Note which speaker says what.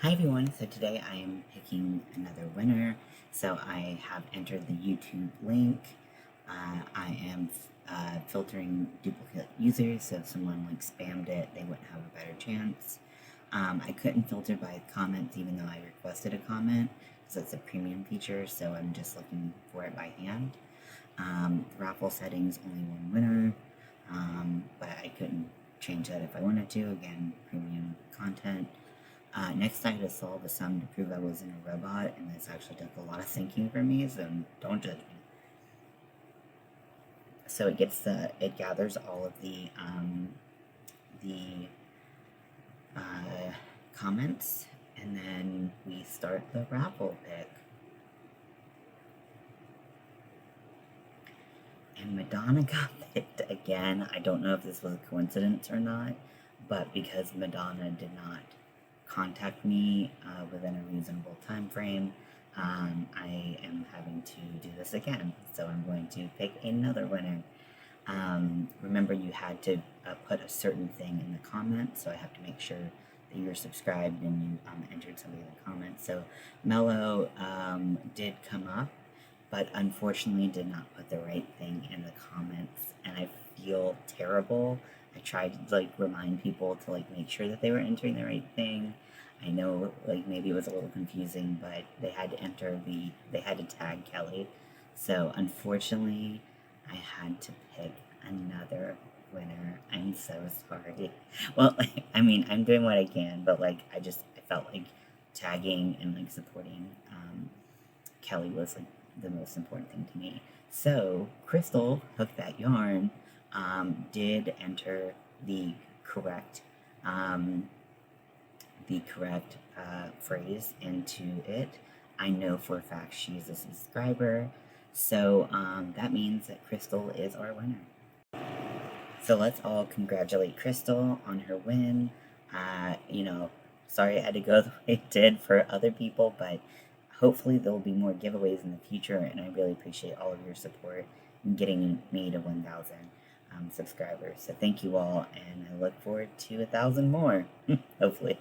Speaker 1: Hi everyone, so today I am picking another winner. So I have entered the YouTube link. I am filtering duplicate users, so if someone spammed it, they wouldn't have a better chance. I couldn't filter by comments even though I requested a comment, because it's a premium feature, so I'm just looking for it by hand. Raffle settings, only one winner, but I couldn't change that if I wanted to. Again, premium content. Next, I had to solve a sum to prove I wasn't a robot, and this actually took a lot of thinking for me, so don't judge me. So it gathers all of the comments, and then we start the raffle pick. And Madonna got picked again. I don't know if this was a coincidence or not, but because Madonna did not contact me within a reasonable time frame, I am having to do this again. So I'm going to pick another winner. Remember, you had to put a certain thing in the comments, so I have to make sure that you're subscribed and you entered something in the comments. So Mello did come up, but unfortunately did not put the right thing in the comments, and I feel terrible. I tried to remind people to make sure that they were entering the right thing. I know maybe it was a little confusing, but they had to tag Kelly. So unfortunately, I had to pick another winner. I'm so sorry. Well, I mean, I'm doing what I can, but I felt like tagging and supporting Kelly was the most important thing to me. So Crystal, Hook That Yarn, did enter the correct phrase into it. I know for a fact she's a subscriber, so that means that Crystal is our winner. So let's all congratulate Crystal on her win. Sorry it had to go the way it did for other people, but hopefully there will be more giveaways in the future, and I really appreciate all of your support in getting me to 1,000 subscribers. So thank you all, and I look forward to 1,000 more, hopefully.